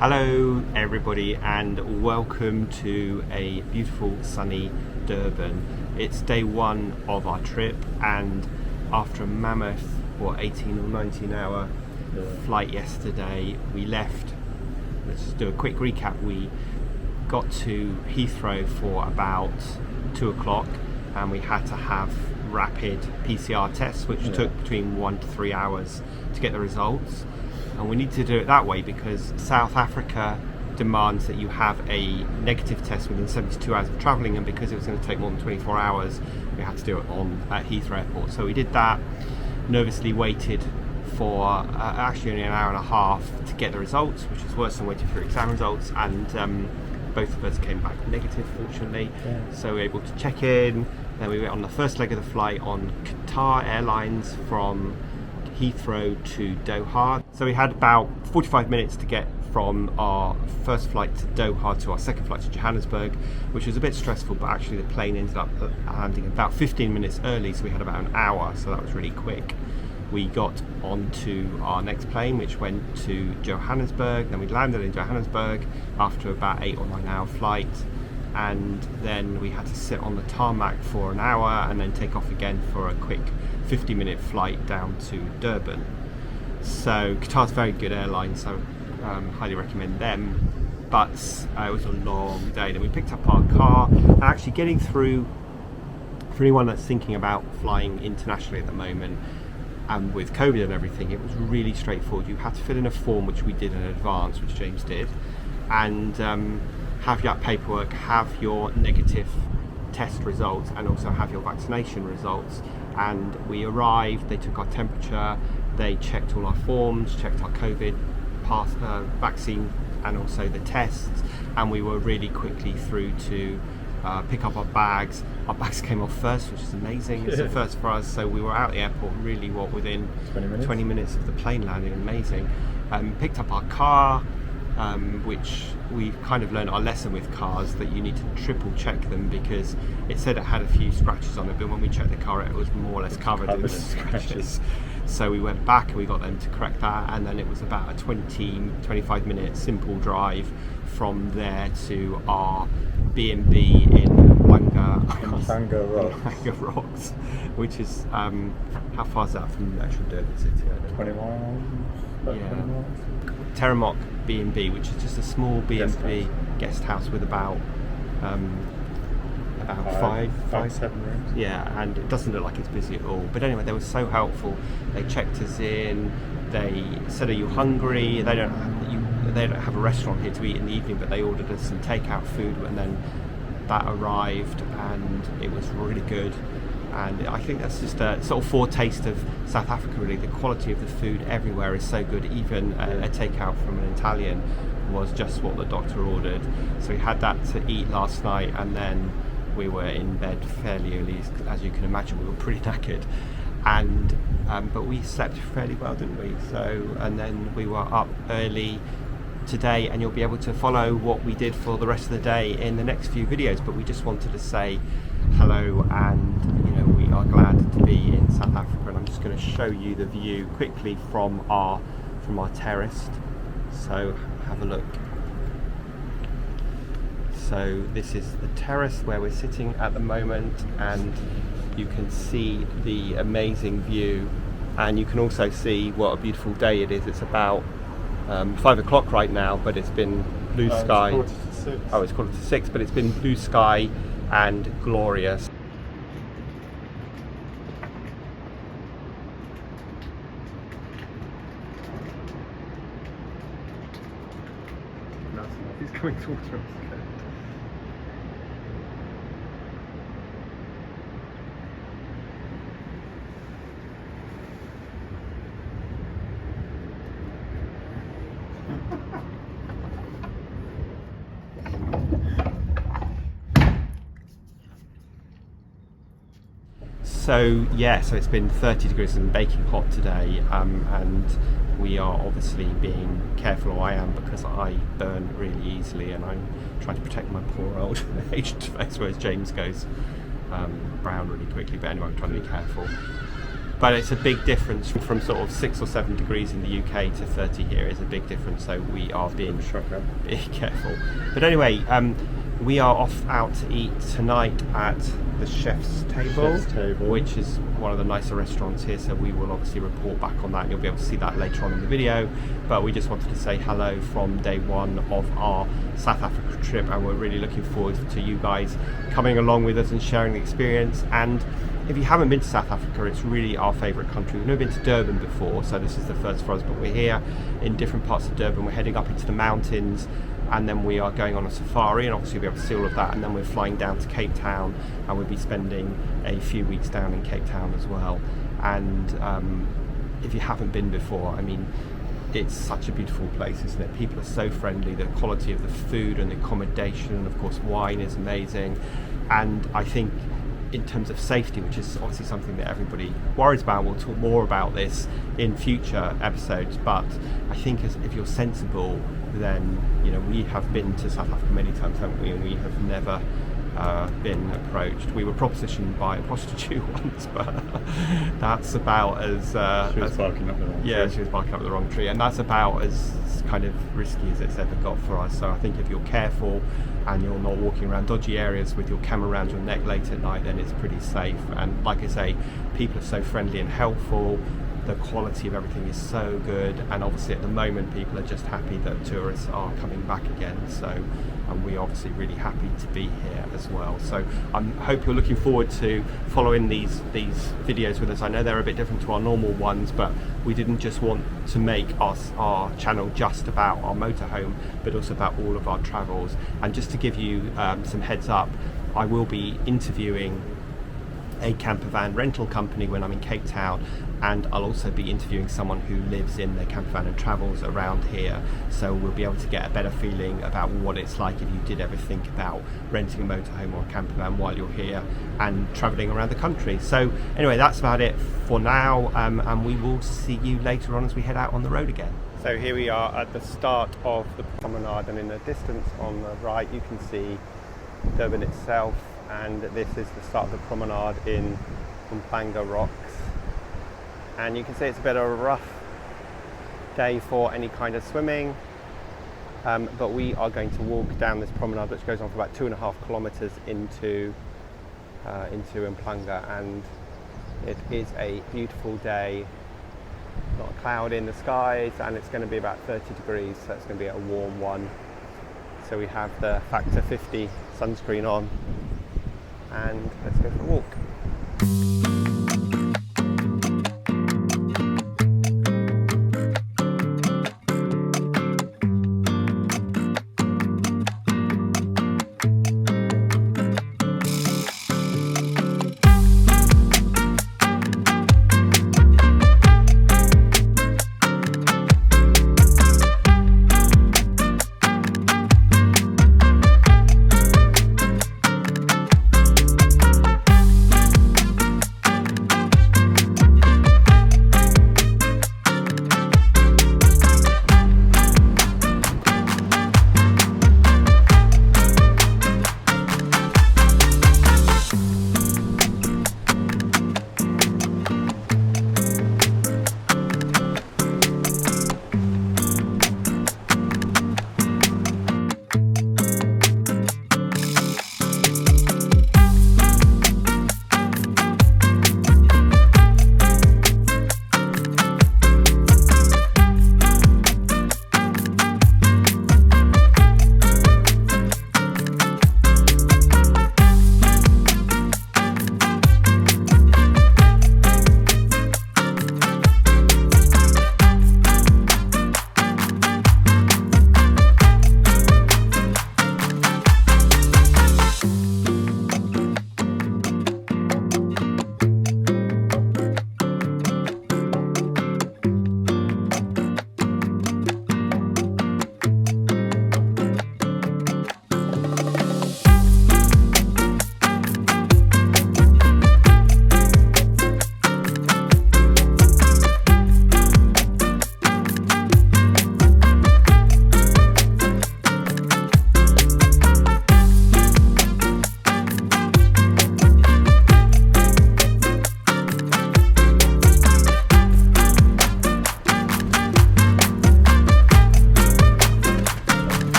Hello everybody and welcome to a beautiful sunny Durban. It's day one of our trip, and after a mammoth 18 or 19 hour flight yesterday, we left. Let's just do a quick recap. We got to Heathrow for about 2 o'clock and we had to have rapid PCR tests, which took between 1 to 3 hours to get the results. And we need to do it that way because South Africa demands that you have a negative test within 72 hours of travelling, and because it was going to take more than 24 hours, we had to do it at Heathrow Airport. So we did that, nervously waited for actually only an hour and a half to get the results, which is worse than waiting for exam results, and both of us came back negative, fortunately. So we were able to check in. Then we went on the first leg of the flight on Qatar Airlines from Heathrow to Doha. So we had about 45 minutes to get from our first flight to Doha to our second flight to Johannesburg, which was a bit stressful, but actually the plane ended up landing about 15 minutes early, so we had about an hour, so that was really quick. We got onto our next plane, which went to Johannesburg. Then we landed in Johannesburg after about 8 or 9 hour flight, and then we had to sit on the tarmac for an hour and then take off again for a quick 50-minute flight down to Durban. So Qatar's a very good airline, so highly recommend them. But it was a long day. Then we picked up our car, and actually getting through, for anyone that's thinking about flying internationally at the moment, and with COVID and everything, it was really straightforward. You had to fill in a form, which we did in advance, which James did, and have your paperwork, have your negative test results, and also have your vaccination results. And we arrived, they took our temperature, they checked all our forms, checked our COVID vaccine and also the tests, and we were really quickly through to pick up our bags. Our bags came off first, which is amazing. It's the first for us, so we were out at the airport really within 20 minutes of the plane landing. Amazing. Picked up our car, which we've kind of learned our lesson with cars, that you need to triple check them, because it said it had a few scratches on it, but when we checked the car it was more or less covered in the scratches. So we went back and we got them to correct that, and then it was about a 25 minute simple drive from there to our B&B in Umhlanga Rocks, which is how far is that from the actual Durban city? 20 miles. Terramok B&B, which is just a small B&B guest house with about 7 rooms. Yeah, and it doesn't look like it's busy at all. But anyway, they were so helpful. They checked us in. They said, "Are you hungry?" They don't have a restaurant here to eat in the evening, but they ordered us some takeout food, and then that arrived, and it was really good. And I think that's just a sort of foretaste of South Africa, really. The quality of the food everywhere is so good. Even a takeout from an Italian was just what the doctor ordered. So we had that to eat last night, and then we were in bed fairly early. As you can imagine, we were pretty knackered, and but we slept fairly well, didn't we? So, and then we were up early today, and you'll be able to follow what we did for the rest of the day in the next few videos. But we just wanted to say hello, and we are glad to be in South Africa, and I'm just going to show you the view quickly from our terrace. So have a look. So this is the terrace where we're sitting at the moment, and you can see the amazing view, and you can also see what a beautiful day it is. It's about 5 o'clock right now, but it's been blue sky. It's 5:45. Oh, it's 5:45, but it's been blue sky and glorious. He's coming towards us. So it's been 30 degrees and baking hot today, and we are obviously being careful, or I am, because I burn really easily, and I'm trying to protect my poor old aged face, whereas James goes brown really quickly. But anyway, I'm trying to be careful. but it's a big difference from sort of 6 or 7 degrees in the UK to 30 here is a big difference, so we are being careful. But anyway, we are off out to eat tonight at the Chef's Table, which is one of the nicer restaurants here, so we will obviously report back on that. You'll be able to see that later on in the video, but we just wanted to say hello from day one of our South Africa trip, and we're really looking forward to you guys coming along with us and sharing the experience. And if you haven't been to South Africa, it's really our favourite country. We've never been to Durban before, so this is the first for us, but we're here in different parts of Durban. We're heading up into the mountains, and then we are going on a safari, and obviously we'll be able to see all of that, and then we're flying down to Cape Town, and we'll be spending a few weeks down in Cape Town as well. And if you haven't been before, I mean, it's such a beautiful place, isn't it? People are so friendly, the quality of the food and the accommodation, and of course wine is amazing. And I think in terms of safety, which is obviously something that everybody worries about, we'll talk more about this in future episodes, but I think if you're sensible, then, you know, we have been to South Africa many times, haven't we, and we have never been approached. We were propositioned by a prostitute once, but that's about as she was barking up the wrong tree. Yeah, she was barking up the wrong tree, and that's about as kind of risky as it's ever got for us. So I think if you're careful and you're not walking around dodgy areas with your camera around your neck late at night, then it's pretty safe. And like I say, people are so friendly and helpful. The quality of everything is so good, and obviously at the moment people are just happy that tourists are coming back again, so and we're obviously really happy to be here as well. So I hope you're looking forward to following these videos with us. I know they're a bit different to our normal ones, but we didn't just want to make our channel just about our motorhome, but also about all of our travels. And just to give you some heads up, I will be interviewing a camper van rental company when I'm in Cape Town, and I'll also be interviewing someone who lives in the camper van and travels around here, so we'll be able to get a better feeling about what it's like if you did ever think about renting a motorhome or a camper van while you're here and travelling around the country. So anyway, that's about it for now, and we will see you later on as we head out on the road again. So here we are at the start of the promenade, and in the distance on the right you can see Durban itself, and this is the start of the promenade in Umhlanga Rocks. And you can see it's a bit of a rough day for any kind of swimming, but we are going to walk down this promenade, which goes on for about 2.5 kilometres into Umhlanga, and it is a beautiful day. Not a cloud in the skies, and it's going to be about 30 degrees, so it's going to be a warm one. So we have the factor 50 sunscreen on, and let's go for a walk.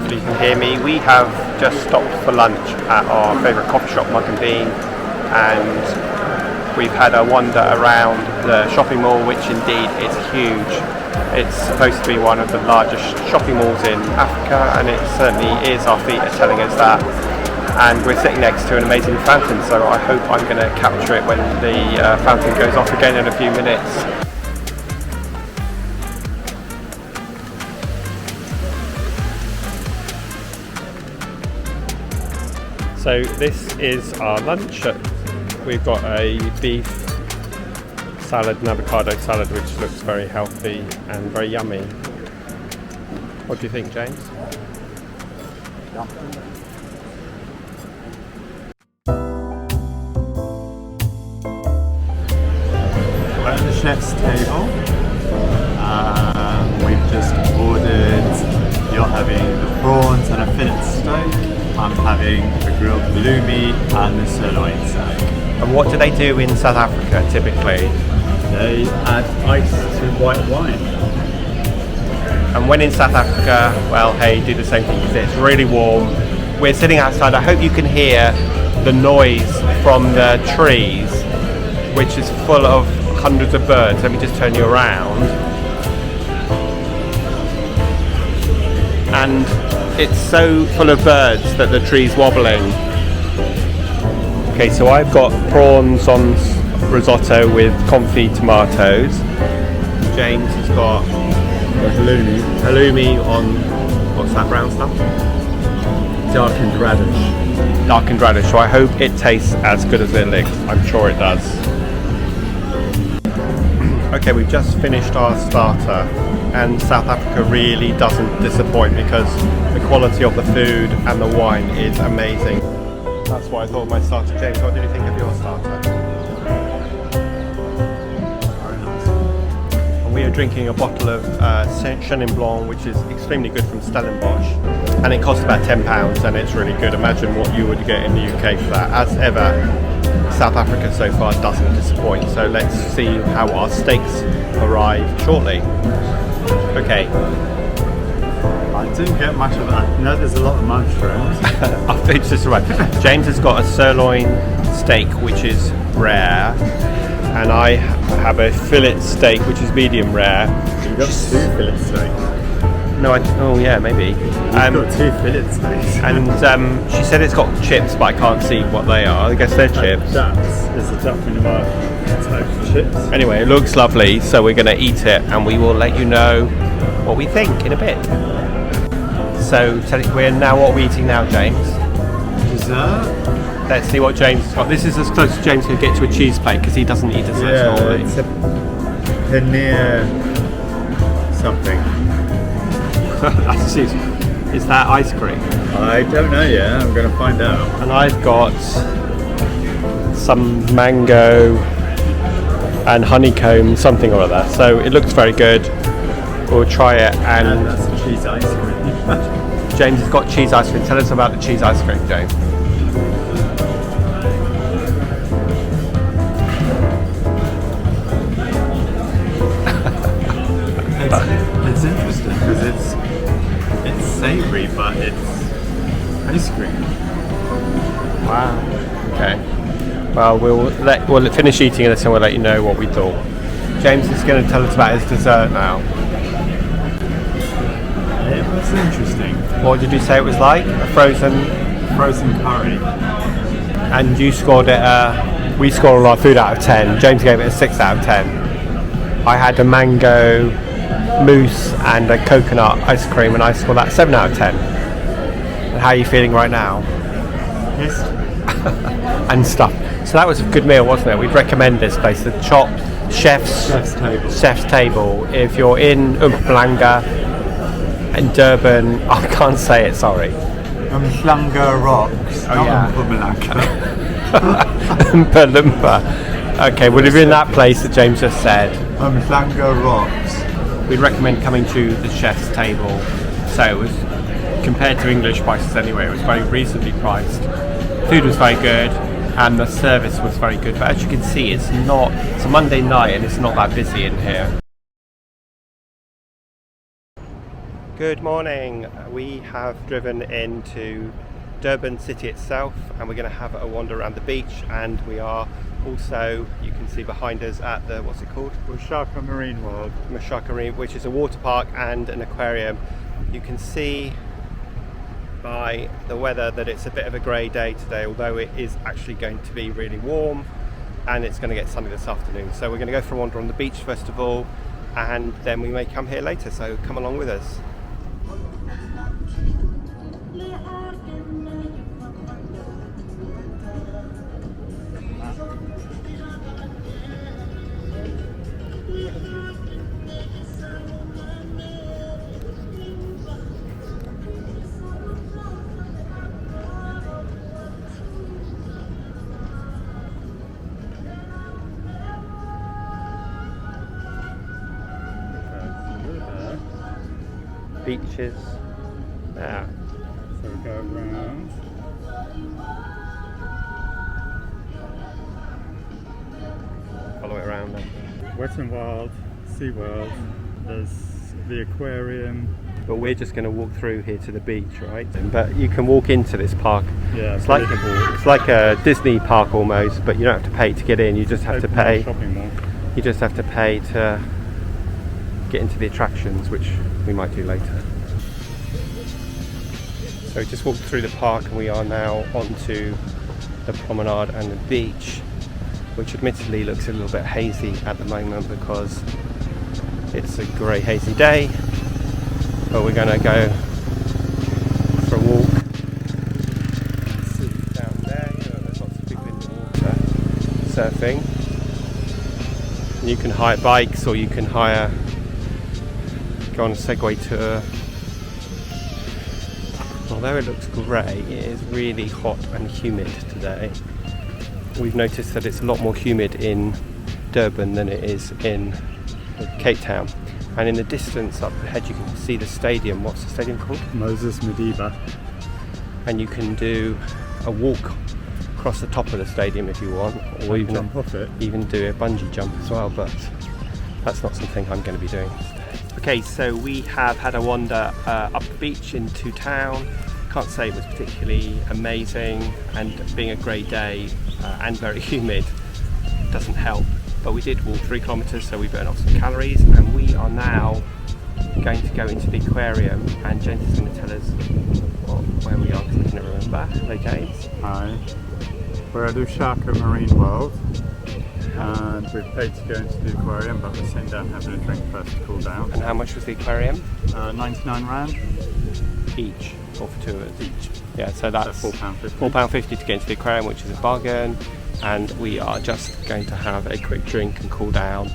hopefully you can hear me. We have just stopped for lunch at our favourite coffee shop, Mug and Bean, and we've had a wander around the shopping mall, which indeed is huge. It's supposed to be one of the largest shopping malls in Africa, and it certainly is. Our feet are telling us that. And we're sitting next to an amazing fountain, so I hope I'm going to capture it when the fountain goes off again in a few minutes. So this is our lunch. We've got a beef salad and avocado salad, which looks very healthy and very yummy. What do you think, James? We're at the chef's table. We've just ordered, you're having the prawns and a fillet steak. I'm having a grilled halloumi and the sirloin steak. And what do they do in South Africa typically? They add ice to white wine. And when in South Africa, well, hey, do the same thing because it's really warm. We're sitting outside. I hope you can hear the noise from the trees, which is full of hundreds of birds. Let me just turn you around. And it's so full of birds that the tree's wobbling. Okay, so I've got prawns on risotto with confit tomatoes. James has got halloumi on, what's that brown stuff? Darkened radish. Darkened radish, so I hope it tastes as good as it looks. I'm sure it does. Okay, we've just finished our starter, and South Africa really doesn't disappoint because the quality of the food and the wine is amazing. That's what I thought of my starter. James, what did you think of your starter? Very nice. And we are drinking a bottle of Chenin Blanc, which is extremely good from Stellenbosch, and it costs about £10, and it's really good. Imagine what you would get in the UK for that. As ever, South Africa so far doesn't disappoint, so let's see how our steaks arrive shortly. Okay. I didn't get much of that. No, there's a lot of mushrooms. Our food's just arrived. James has got a sirloin steak, which is rare, and I have a fillet steak, which is medium rare. You've got two fillet steaks. No, oh yeah, maybe. You've got two fillet steaks. And she said it's got chips, but I can't see what they are. I guess they're chips. There's a duck in our type of chips. Anyway, it looks lovely, so we're going to eat it, and we will let you know what we think in a bit. So, we're now, what are we eating now, James? Dessert? Let's see what James has got. This is as close as James can get to a cheese plate because he doesn't eat desserts normally. It's a paneer something. Is that ice cream? I don't know yet, I'm going to find out. And I've got some mango and honeycomb something or other. So it looks very good. We'll try it. And that's a cheese ice cream. James has got cheese ice cream. Tell us about the cheese ice cream, James. It's interesting because it's savoury, but it's ice cream. Wow. Okay. Well, we'll finish eating this and we'll let you know what we thought. James is going to tell us about his dessert now. It was interesting. What did you say it was like? A frozen curry. And you scored it. We scored all our food out of 10. James gave it a 6 out of 10. I had a mango mousse and a coconut ice cream, and I scored that 7 out of 10. And how are you feeling right now? Yes. And stuff. So that was a good meal, wasn't it? We'd recommend this place, the Chef's Table. If you're in Umhlanga and Durban, I can't say it, sorry. Umhlanga Rocks. Oh yeah. Umphlanga. Okay, well if you're in that place that James just said, Umhlanga Rocks. We'd recommend coming to the Chef's Table. So it was, compared to English prices anyway, it was very reasonably priced. Food was very good and the service was very good, but as you can see it's a Monday night and it's not that busy in here. Good morning. We have driven into Durban city itself and we're going to have a wander around the beach, and we are also, you can see behind us, at the, what's it called? Umhlanga Marine World. Umhlanga Rocks, which is a water park and an aquarium. You can see by the weather that it's a bit of a grey day today, although it is actually going to be really warm and it's going to get sunny this afternoon. So we're going to go for a wander on the beach first of all, and then we may come here later, so come along with us. Beaches. Yeah. So we go around. Follow it around then. Wet and Wild, Sea World, there's the aquarium. But we're just going to walk through here to the beach, right? But you can walk into this park. Yeah, it's like a Disney park almost, but you don't have to pay to get in. You just have to pay. Shopping mall. You just have to pay to get into the attractions, which we might do later. So we just walked through the park and we are now onto the promenade and the beach, which admittedly looks a little bit hazy at the moment because it's a grey hazy day, but we're going to go for a walk. See down there, there's lots of people in the water surfing. And you can hire bikes, or you can go on a Segway tour. Although it looks grey, it is really hot and humid today. We've noticed that it's a lot more humid in Durban than it is in Cape Town. And in the distance up ahead you can see the stadium. What's the stadium called? Moses Madiba. And you can do a walk across the top of the stadium if you want, or even jump off it. Even do a bungee jump as well, but that's not something I'm going to be doing today. Okay, so we have had a wander up the beach into town. Can't say it was particularly amazing, and being a grey day and very humid doesn't help. But we did walk 3 kilometres, so we burned off some calories, and we are now going to go into the aquarium, and James is going to tell us where we are because I can never remember. Hello James. Hi. We're at Umhlanga Marine World, and we've paid to go into the aquarium, but we're sitting down having a drink first to cool down. And how much was the aquarium? 99 rand. Each, or for 2 of us? Each. Yeah, so that's £4.50. £4.50 to get into the aquarium, which is a bargain. And we are just going to have a quick drink and cool down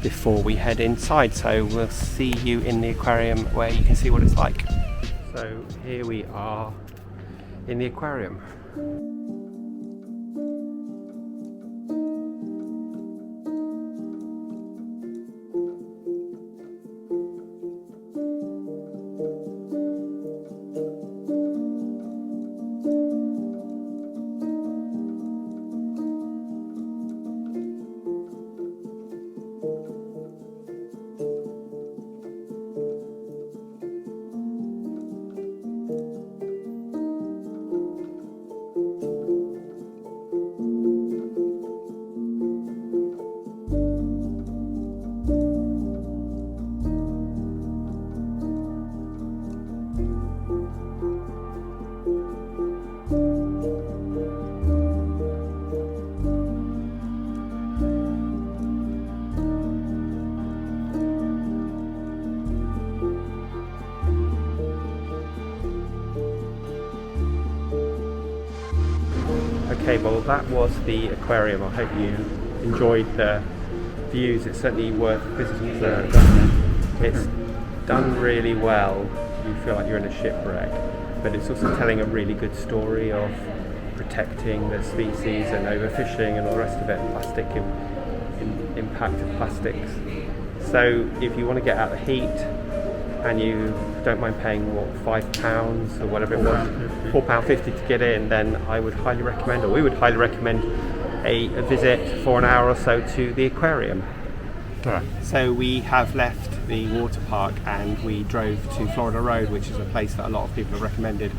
before we head inside. So we'll see you in the aquarium where you can see what it's like. So here we are in the aquarium. Okay, well that was the aquarium. I hope you enjoyed the views. It's certainly worth visiting. It's done really well. You feel like you're in a shipwreck, but it's also telling a really good story of protecting the species and overfishing and all the rest of it, plastic impact of plastics. So if you want to get out the heat and you don't mind paying £5 or whatever it was, £4.50 to get in, then I would highly recommend, or we would highly recommend, a visit for an hour or so to the aquarium. Correct. So we have left the water park and we drove to Florida Road, which is a place that a lot of people have recommended.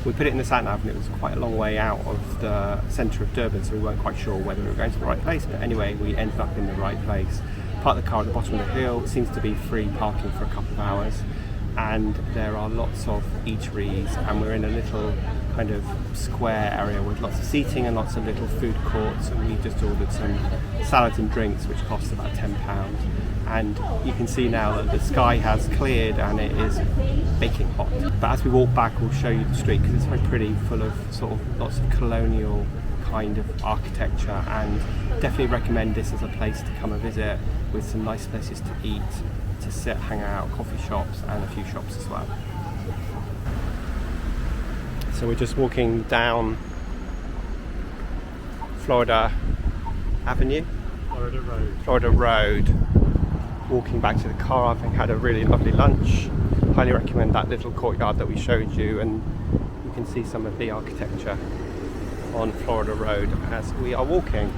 We put it in the sat nav and it was quite a long way out of the centre of Durban, so we weren't quite sure whether we were going to the right place, but anyway we ended up in the right place. Parked the car at the bottom of the hill. It seems to be free parking for a couple of hours, and there are lots of eateries, and we're in a little kind of square area with lots of seating and lots of little food courts, and we just ordered some salads and drinks which cost about £10. And you can see now that the sky has cleared and it is baking hot. But as we walk back, we'll show you the street because it's very pretty, full of sort of lots of colonial kind of architecture, and definitely recommend this as a place to come and visit, with some nice places to eat, to sit, hang out, coffee shops and a few shops as well. So we're just walking down Florida Avenue? Florida Road. Walking back to the car. I think had a really lovely lunch. Highly recommend that little courtyard that we showed you, and you can see some of the architecture on Florida Road as we are walking.